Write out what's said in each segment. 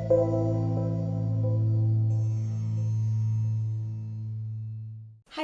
Hey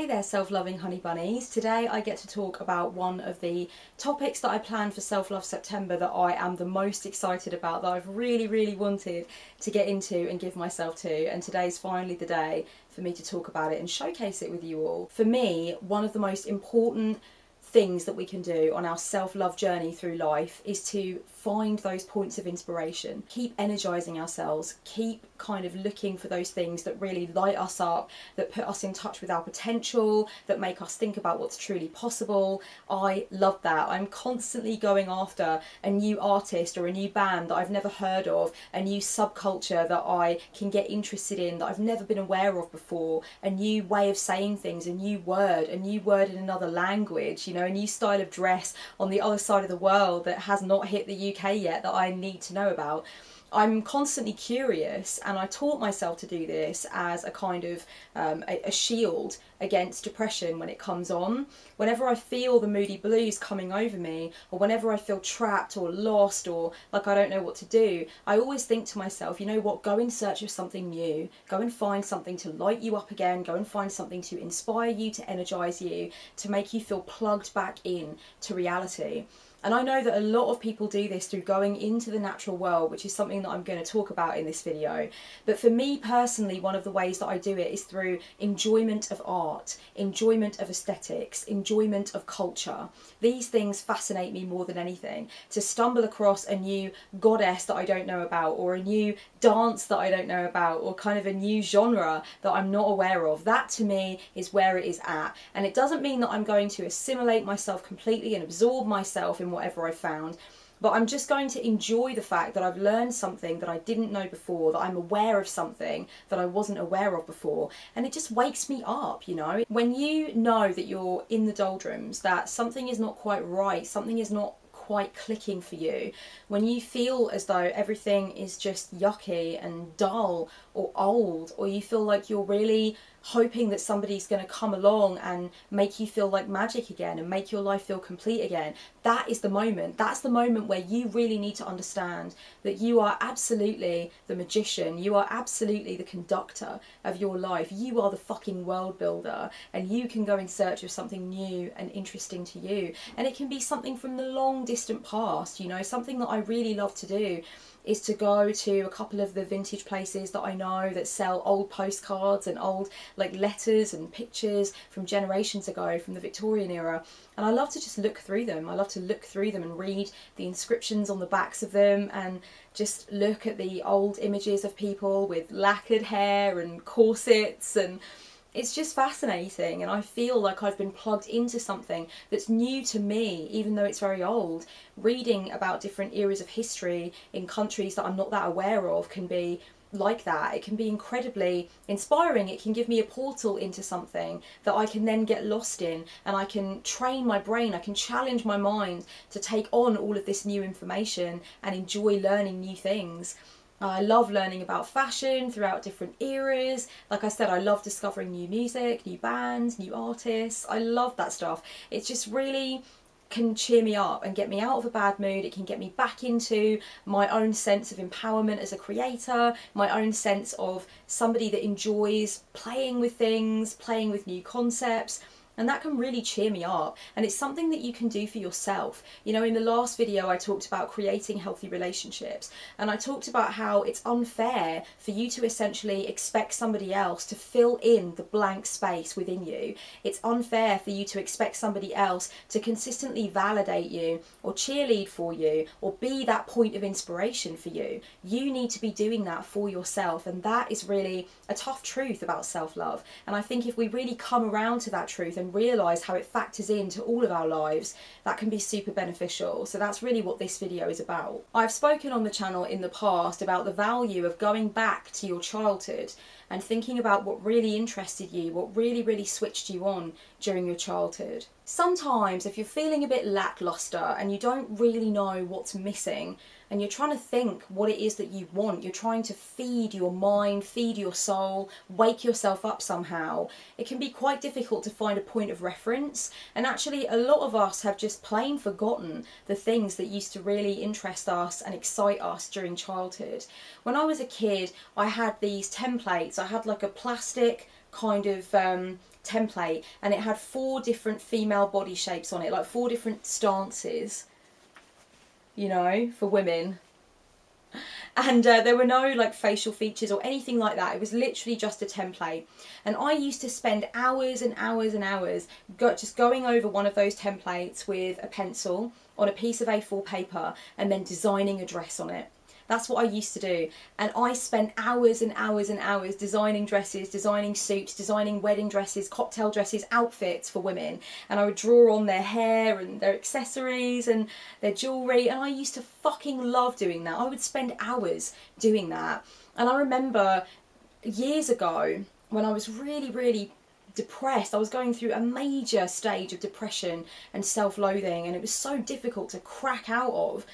there, self-loving honey bunnies. Today I get to talk about one of the topics that I planned for Self-Love September that I am the most excited about, that I've really wanted to get into and give myself to, and today's finally the day for me to talk about it and showcase it with you all. For me, one of the most important things that we can do on our self-love journey through life is to find those points of inspiration, keep energizing ourselves, keep kind of looking for those things that really light us up, that put us in touch with our potential, that make us think about what's truly possible. I love that. I'm constantly going after a new artist or a new band that I've never heard of, a new subculture that I can get interested in that I've never been aware of before, a new way of saying things, a new word in another language, you know, a new style of dress on the other side of the world that has not hit the UK yet that I need to know about. I'm constantly curious, and I taught myself to do this as a kind of a shield against depression when it comes on. Whenever I feel the moody blues coming over me, or whenever I feel trapped or lost or like I don't know what to do, I always think to myself, you know what, go in search of something new, go and find something to light you up again, go and find something to inspire you, to energize you, to make you feel plugged back in to reality. And I know that a lot of people do this through going into the natural world, which is something that I'm going to talk about in this video. But for me personally, one of the ways that I do it is through enjoyment of art, enjoyment of aesthetics, enjoyment of culture. These things fascinate me more than anything. To stumble across a new goddess that I don't know about, or a new dance that I don't know about, or kind of a new genre that I'm not aware of, that to me is where it is at. And it doesn't mean that I'm going to assimilate myself completely and absorb myself in whatever I found, but I'm just going to enjoy the fact that I've learned something that I didn't know before, that I'm aware of something that I wasn't aware of before, and it just wakes me up, you know. When you know that you're in the doldrums, that something is not quite right, something is not quite clicking for you, when you feel as though everything is just yucky and dull or old, or you feel like you're really hoping that somebody's going to come along and make you feel like magic again and make your life feel complete again, that is the moment. That's the moment where you really need to understand that you are absolutely the magician, you are absolutely the conductor of your life, you are the fucking world builder, and you can go in search of something new and interesting to you. And it can be something from the long distant past, you know. Something that I really love to do is to go to a couple of the vintage places that I know that sell old postcards and old like letters and pictures from generations ago, from the Victorian era, and I love to just look through them. I love to look through them and read the inscriptions on the backs of them, and just look at the old images of people with lacquered hair and corsets, and it's just fascinating. And I feel like I've been plugged into something that's new to me, even though it's very old. Reading about different eras of history in countries that I'm not that aware of can be like that. It can be incredibly inspiring. It can give me a portal into something that I can then get lost in, and I can train my brain, I can challenge my mind to take on all of this new information and enjoy learning new things. I love learning about fashion throughout different eras. Like I said, I love discovering new music, new bands, new artists. I love that stuff. It just really can cheer me up and get me out of a bad mood. It can get me back into my own sense of empowerment as a creator, my own sense of somebody that enjoys playing with things, playing with new concepts. And that can really cheer me up, and it's something that you can do for yourself. You know, in the last video I talked about creating healthy relationships, and I talked about how it's unfair for you to essentially expect somebody else to fill in the blank space within you. It's unfair for you to expect somebody else to consistently validate you or cheerlead for you or be that point of inspiration for you. You need to be doing that for yourself, and that is really a tough truth about self-love. And I think if we really come around to that truth and realise how it factors into all of our lives, that can be super beneficial. So that's really what this video is about. I've spoken on the channel in the past about the value of going back to your childhood and thinking about what really interested you, what really switched you on during your childhood. Sometimes if you're feeling a bit lackluster and you don't really know what's missing, and you're trying to think what it is that you want, you're trying to feed your mind, feed your soul, wake yourself up somehow, it can be quite difficult to find a point of reference. And actually a lot of us have just plain forgotten the things that used to really interest us and excite us during childhood. When I was a kid, I had these templates. I had like a plastic kind of template, and it had 4 different female body shapes on it, like 4 different stances, you know, for women. And there were no like facial features or anything like that. It was literally just a template. And I used to spend hours and hours and hours just going over one of those templates with a pencil on a piece of A4 paper and then designing a dress on it. That's what I used to do. And I spent hours and hours and hours designing dresses, designing suits, designing wedding dresses, cocktail dresses, outfits for women. And I would draw on their hair and their accessories and their jewellery. And I used to fucking love doing that. I would spend hours doing that. And I remember years ago when I was really depressed. I was going through a major stage of depression and self-loathing, and it was so difficult to crack out of.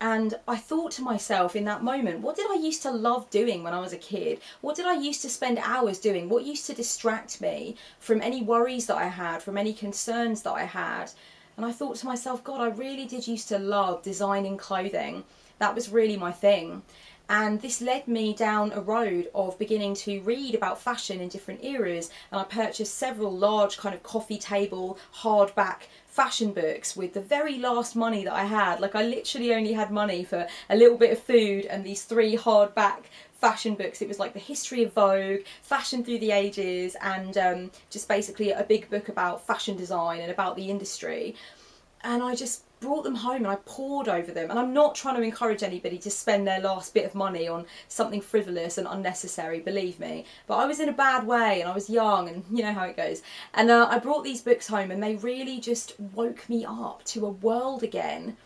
And I thought to myself in that moment, what did I used to love doing when I was a kid? What did I used to spend hours doing? What used to distract me from any worries that I had, from any concerns that I had? And I thought to myself, God, I really did used to love designing clothing. That was really my thing. And this led me down a road of beginning to read about fashion in different eras. And I purchased several large kind of coffee table, hardback fashion books with the very last money that I had. Like I literally only had money for a little bit of food and these 3 hardback fashion books. It was like the history of Vogue, fashion through the ages, and just basically a big book about fashion design and about the industry. And I just brought them home and I pored over them. And I'm not trying to encourage anybody to spend their last bit of money on something frivolous and unnecessary, believe me. But I was in a bad way and I was young, and you know how it goes. And I brought these books home and they really just woke me up to a world again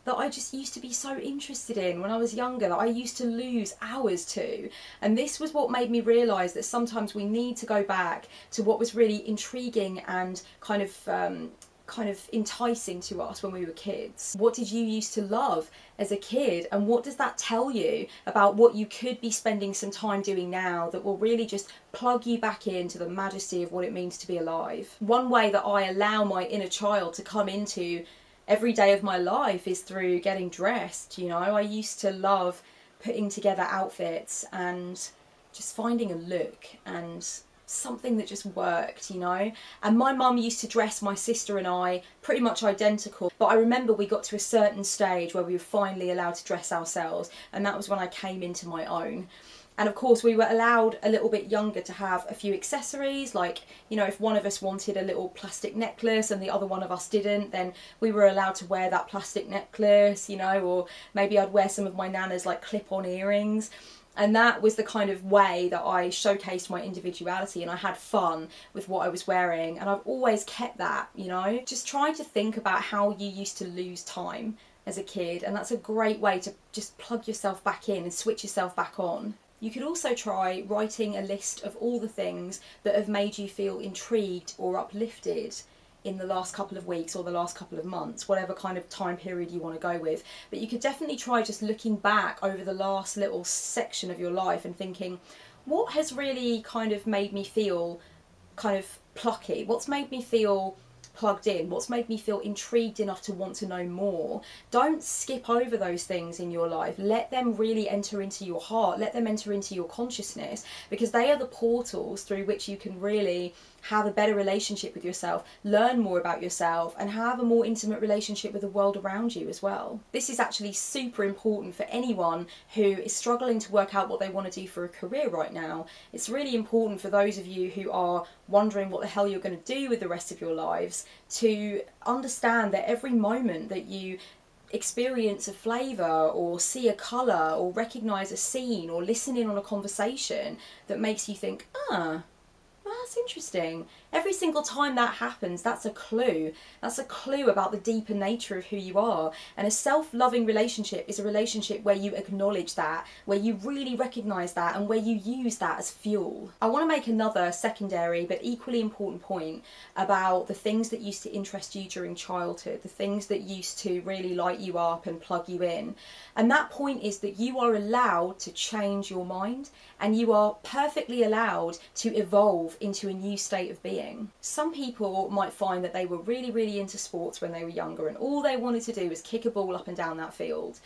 that I just used to be so interested in when I was younger, that I used to lose hours to. And this was what made me realise that sometimes we need to go back to what was really intriguing and kind of enticing to us when we were kids. What did you used to love as a kid, and what does that tell you about what you could be spending some time doing now that will really just plug you back into the majesty of what it means to be alive? One way that I allow my inner child to come into every day of my life is through getting dressed. You know, I used to love putting together outfits and just finding a look and something that just worked, you know. And my mum used to dress my sister and I pretty much identical, but I remember we got to a certain stage where we were finally allowed to dress ourselves, and that was when I came into my own. And of course we were allowed a little bit younger to have a few accessories, like, you know, if one of us wanted a little plastic necklace and the other one of us didn't, then we were allowed to wear that plastic necklace, you know, or maybe I'd wear some of my nana's like clip-on earrings. And that was the kind of way that I showcased my individuality, and I had fun with what I was wearing. And I've always kept that, you know. Just try to think about how you used to lose time as a kid, and that's a great way to just plug yourself back in and switch yourself back on. You could also try writing a list of all the things that have made you feel intrigued or uplifted in the last couple of weeks or the last couple of months, whatever kind of time period you want to go with. But you could definitely try just looking back over the last little section of your life and thinking, what has really kind of made me feel kind of plucky? What's made me feel plugged in? What's made me feel intrigued enough to want to know more? Don't skip over those things in your life. Let them really enter into your heart. Let them enter into your consciousness, because they are the portals through which you can really have a better relationship with yourself, learn more about yourself, and have a more intimate relationship with the world around you as well. This is actually super important for anyone who is struggling to work out what they want to do for a career right now. It's really important for those of you who are wondering what the hell you're going to do with the rest of your lives to understand that every moment that you experience a flavour or see a colour or recognise a scene or listen in on a conversation that makes you think, that's interesting. Every single time that happens, that's a clue. That's a clue about the deeper nature of who you are. And a self-loving relationship is a relationship where you acknowledge that, where you really recognise that, and where you use that as fuel. I want to make another secondary but equally important point about the things that used to interest you during childhood, the things that used to really light you up and plug you in. And that point is that you are allowed to change your mind, and you are perfectly allowed to evolve into a new state of being. Some people might find that they were really, really into sports when they were younger, and all they wanted to do was kick a ball up and down that field.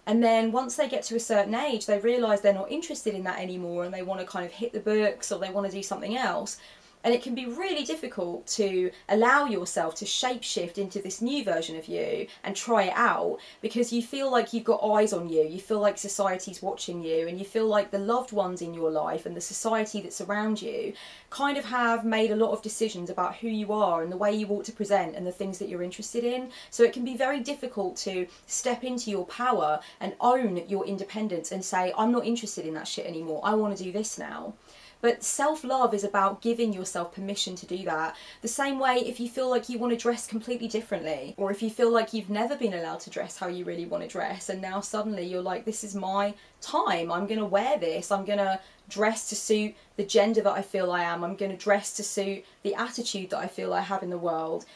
And then once they get to a certain age, they realise they're not interested in that anymore, and they want to kind of hit the books, or they want to do something else. And it can be really difficult to allow yourself to shapeshift into this new version of you and try it out, because you feel like you've got eyes on you, you feel like society's watching you, and you feel like the loved ones in your life and the society that's around you kind of have made a lot of decisions about who you are and the way you ought to present and the things that you're interested in. So it can be very difficult to step into your power and own your independence and say, I'm not interested in that shit anymore, I want to do this now. But self-love is about giving yourself permission to do that. The same way if you feel like you want to dress completely differently, or if you feel like you've never been allowed to dress how you really want to dress, and now suddenly you're like, this is my time, I'm going to wear this, I'm going to dress to suit the gender that I feel I am, I'm going to dress to suit the attitude that I feel I have in the world.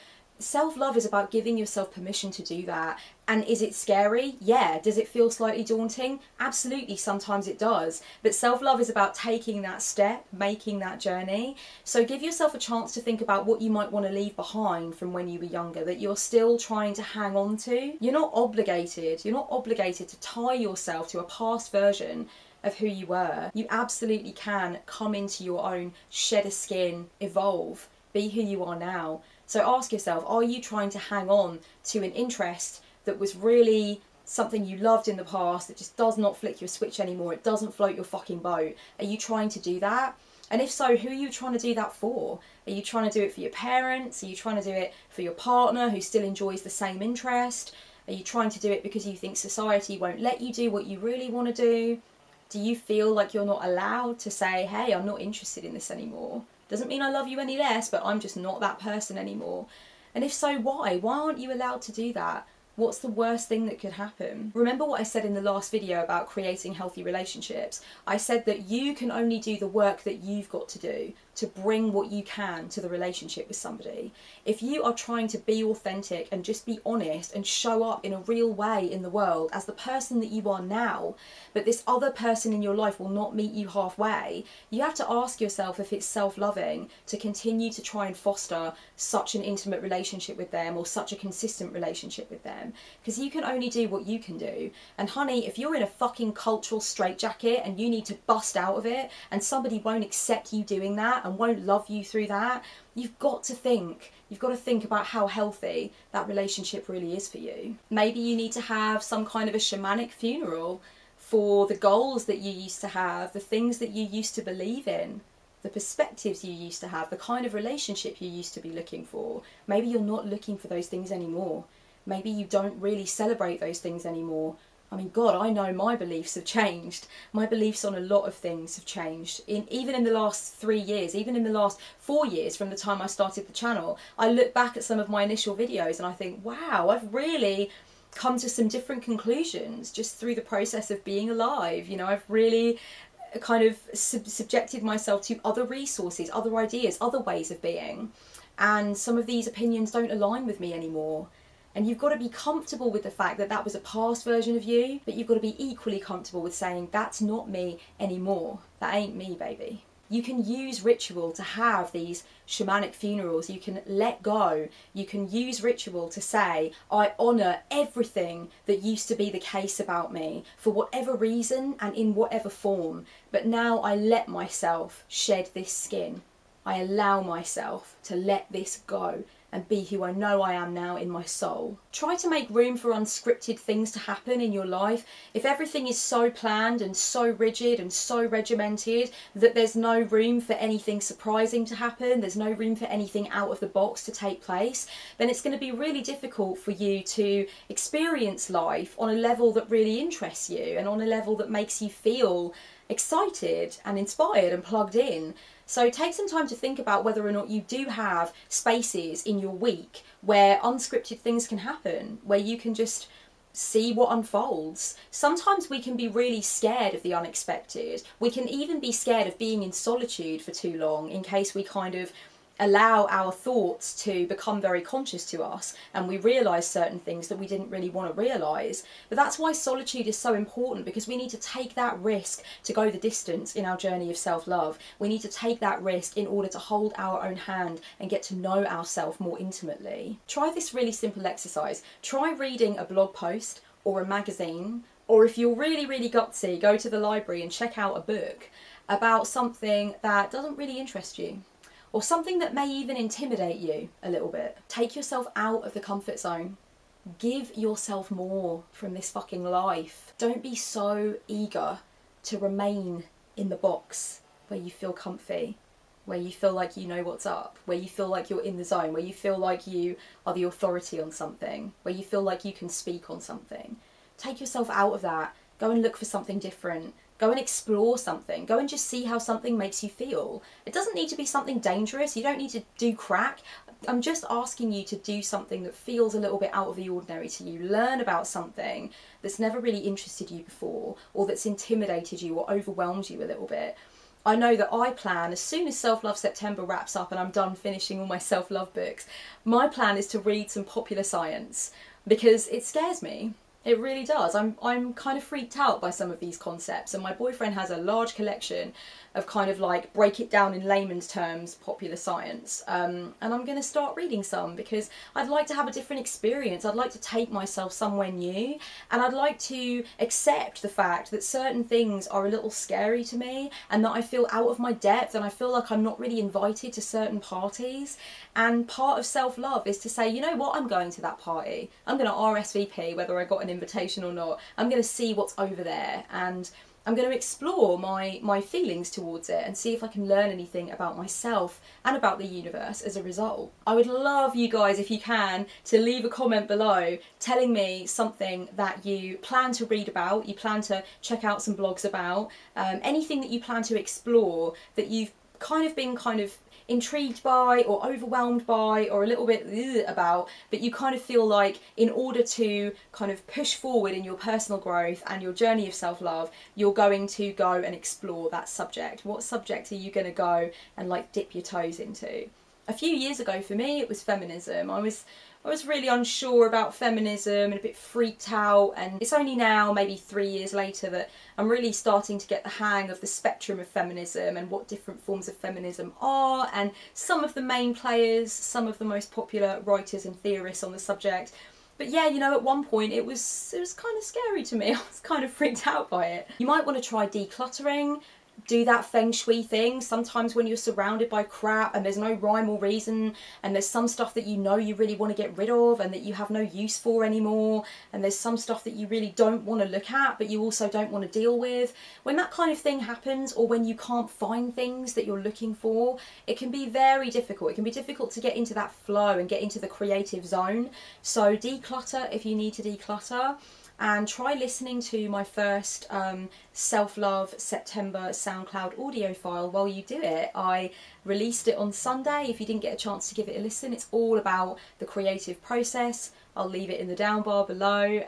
Self-love is about giving yourself permission to do that. And is it scary? Yeah. Does it feel slightly daunting? Absolutely, sometimes it does. But self-love is about taking that step, making that journey. So give yourself a chance to think about what you might want to leave behind from when you were younger, that you're still trying to hang on to. You're not obligated to tie yourself to a past version of who you were. You absolutely can come into your own, shed a skin, evolve, be who you are now. So ask yourself, are you trying to hang on to an interest that was really something you loved in the past that just does not flick your switch anymore, it doesn't float your fucking boat? Are you trying to do that? And if so, who are you trying to do that for? Are you trying to do it for your parents? Are you trying to do it for your partner who still enjoys the same interest? Are you trying to do it because you think society won't let you do what you really want to do? Do you feel like you're not allowed to say, hey, I'm not interested in this anymore? Doesn't mean I love you any less, but I'm just not that person anymore. And if so, why? Why aren't you allowed to do that? What's the worst thing that could happen? Remember what I said in the last video about creating healthy relationships? I said that you can only do the work that you've got to do to bring what you can to the relationship with somebody. If you are trying to be authentic and just be honest and show up in a real way in the world as the person that you are now, but this other person in your life will not meet you halfway, you have to ask yourself if it's self-loving to continue to try and foster such an intimate relationship with them or such a consistent relationship with them. Because you can only do what you can do. And honey, if you're in a fucking cultural straitjacket and you need to bust out of it and somebody won't accept you doing that and won't love you through that, you've got to think about how healthy that relationship really is for you. Maybe you need to have some kind of a shamanic funeral for the goals that you used to have, the things that you used to believe in, the perspectives you used to have, the kind of relationship you used to be looking for. Maybe you're not looking for those things anymore. Maybe you don't really celebrate those things anymore. I mean, God, I know my beliefs have changed. My beliefs on a lot of things have changed. Even in the last 3 years, even in the last 4 years from the time I started the channel, I look back at some of my initial videos and I think, wow, I've really come to some different conclusions just through the process of being alive. You know, I've really kind of subjected myself to other resources, other ideas, other ways of being. And some of these opinions don't align with me anymore. And you've got to be comfortable with the fact that that was a past version of you, but you've got to be equally comfortable with saying, that's not me anymore. That ain't me, baby. You can use ritual to have these shamanic funerals. You can let go. You can use ritual to say, I honour everything that used to be the case about me for whatever reason and in whatever form. But now I let myself shed this skin. I allow myself to let this go and be who I know I am now in my soul. Try to make room for unscripted things to happen in your life. If everything is so planned and so rigid and so regimented that there's no room for anything surprising to happen, there's no room for anything out of the box to take place, then it's going to be really difficult for you to experience life on a level that really interests you and on a level that makes you feel excited and inspired and plugged in. So take some time to think about whether or not you do have spaces in your week where unscripted things can happen, where you can just see what unfolds. Sometimes we can be really scared of the unexpected. We can even be scared of being in solitude for too long, in case we kind of allow our thoughts to become very conscious to us and we realise certain things that we didn't really want to realise. But that's why solitude is so important, because we need to take that risk to go the distance in our journey of self-love. We need to take that risk in order to hold our own hand and get to know ourselves more intimately. Try this really simple exercise. Try reading a blog post or a magazine, or if you're really, really gutsy, go to the library and check out a book about something that doesn't really interest you, or something that may even intimidate you a little bit. Take yourself out of the comfort zone. Give yourself more from this fucking life. Don't be so eager to remain in the box where you feel comfy, where you feel like you know what's up, where you feel like you're in the zone, where you feel like you are the authority on something, where you feel like you can speak on something. Take yourself out of that. Go and look for something different. Go and explore something. Go and just see how something makes you feel. It doesn't need to be something dangerous. You don't need to do crack. I'm just asking you to do something that feels a little bit out of the ordinary to you. Learn about something that's never really interested you before, or that's intimidated you or overwhelmed you a little bit. I know that I plan, as soon as Self-Love September wraps up and I'm done finishing all my self-love books, my plan is to read some popular science, because it scares me. It really does. I'm kind of freaked out by some of these concepts, and my boyfriend has a large collection of kind of like break it down in layman's terms popular science, and I'm going to start reading some because I'd like to have a different experience. I'd like to take myself somewhere new, and I'd like to accept the fact that certain things are a little scary to me, and that I feel out of my depth, and I feel like I'm not really invited to certain parties. And part of self-love is to say, you know what, I'm going to that party. I'm going to RSVP whether I got an invitation or not. I'm going to see what's over there, and I'm going to explore my feelings towards it and see if I can learn anything about myself and about the universe as a result. I would love you guys, if you can, to leave a comment below telling me something that you plan to read about, you plan to check out some blogs about, anything that you plan to explore that you've kind of been intrigued by or overwhelmed by or a little bit about, but you kind of feel like in order to kind of push forward in your personal growth and your journey of self-love, you're going to go and explore that subject. What subject are you going to go and like dip your toes into? A few years ago for me it was feminism. I was really unsure about feminism and a bit freaked out, and it's only now, maybe 3 years later, that I'm really starting to get the hang of the spectrum of feminism and what different forms of feminism are, and some of the main players, some of the most popular writers and theorists on the subject. But yeah, you know, at one point it was kind of scary to me. I was kind of freaked out by it. You might want to try decluttering. Do that feng shui thing. Sometimes when you're surrounded by crap and there's no rhyme or reason, and there's some stuff that you know you really want to get rid of and that you have no use for anymore, and there's some stuff that you really don't want to look at but you also don't want to deal with, when that kind of thing happens, or when you can't find things that you're looking for, it can be very difficult. It can be difficult to get into that flow and get into the creative zone. So declutter if you need to declutter. And try listening to my first Self-Love September SoundCloud audio file while you do it. I released it on Sunday. If you didn't get a chance to give it a listen, it's all about the creative process. I'll leave it in the down bar below.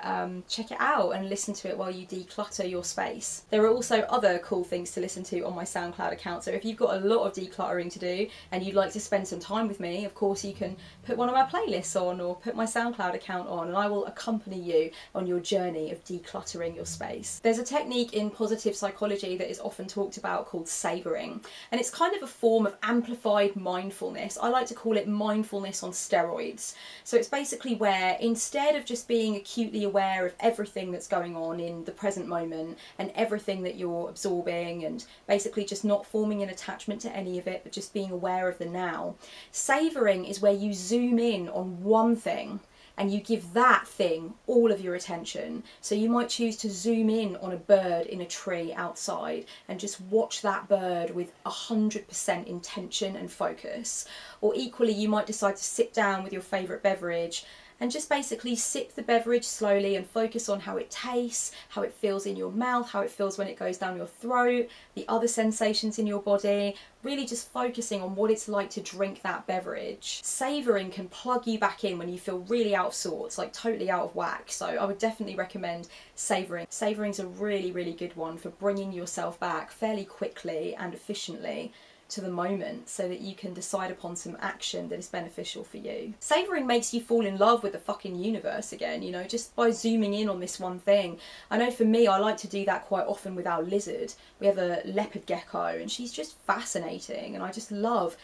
Check it out and listen to it while you declutter your space. There are also other cool things to listen to on my SoundCloud account, so if you've got a lot of decluttering to do and you'd like to spend some time with me, of course you can put one of my playlists on or put my SoundCloud account on, and I will accompany you on your journey of decluttering your space. There's a technique in positive psychology that is often talked about called savouring, and it's kind of a form of amplified mindfulness. I like to call it mindfulness on steroids. So it's basically where instead of just being acutely aware of everything that's going on in the present moment and everything that you're absorbing, and basically just not forming an attachment to any of it but just being aware of the now, savouring is where you zoom in on one thing and you give that thing all of your attention. So you might choose to zoom in on a bird in a tree outside and just watch that bird with 100% intention and focus. Or equally, you might decide to sit down with your favourite beverage and just basically sip the beverage slowly and focus on how it tastes, how it feels in your mouth, how it feels when it goes down your throat, the other sensations in your body, really just focusing on what it's like to drink that beverage. Savouring can plug you back in when you feel really out of sorts, like totally out of whack, so I would definitely recommend savouring. Savouring's a really, really good one for bringing yourself back fairly quickly and efficiently to the moment so that you can decide upon some action that is beneficial for you. Savouring makes you fall in love with the fucking universe again, you know, just by zooming in on this one thing. I know for me, I like to do that quite often with our lizard. We have a leopard gecko and she's just fascinating, and I just love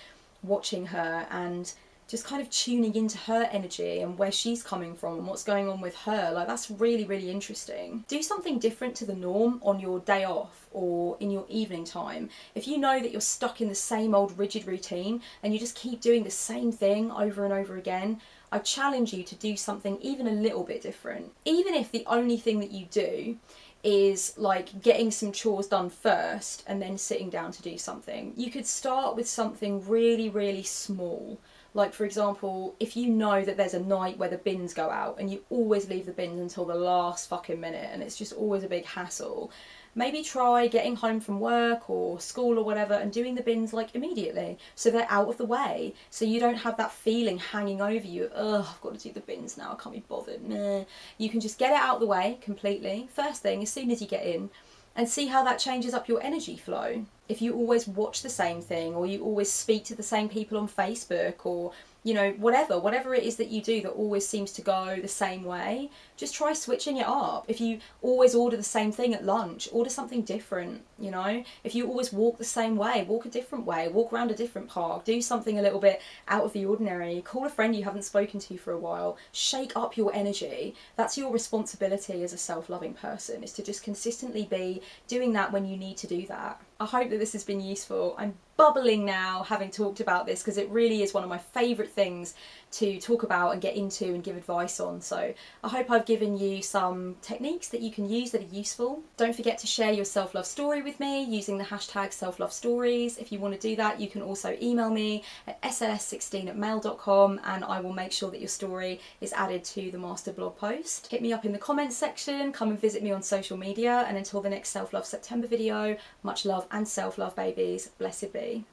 watching her and just kind of tuning into her energy and where she's coming from and what's going on with her. Like, that's really, really interesting. Do something different to the norm on your day off or in your evening time. If you know that you're stuck in the same old rigid routine and you just keep doing the same thing over and over again, I challenge you to do something even a little bit different. Even if the only thing that you do is like getting some chores done first and then sitting down to do something. You could start with something really, really small. Like, for example, if you know that there's a night where the bins go out and you always leave the bins until the last fucking minute and it's just always a big hassle, maybe try getting home from work or school or whatever and doing the bins like immediately so they're out of the way, so you don't have that feeling hanging over you of, ugh, I've got to do the bins now, I can't be bothered. Nah. You can just get it out of the way completely, first thing, as soon as you get in, and see how that changes up your energy flow. If you always watch the same thing, or you always speak to the same people on Facebook, or you know, whatever it is that you do that always seems to go the same way, just try switching it up. If you always order the same thing at lunch, order something different, you know. If you always walk the same way, walk a different way, walk around a different park, do something a little bit out of the ordinary, call a friend you haven't spoken to for a while, shake up your energy. That's your responsibility as a self-loving person, is to just consistently be doing that when you need to do that. I hope that this has been useful. I'm bubbling now having talked about this because it really is one of my favourite things to talk about and get into and give advice on. So I hope I've given you some techniques that you can use that are useful. Don't forget to share your self-love story with me using the hashtag selflovestories. If you want to do that, you can also email me at sls16@mail.com and I will make sure that your story is added to the master blog post. Hit me up in the comments section, come and visit me on social media, and until the next Self-Love September video, much love and self-love, babies. Blessed be.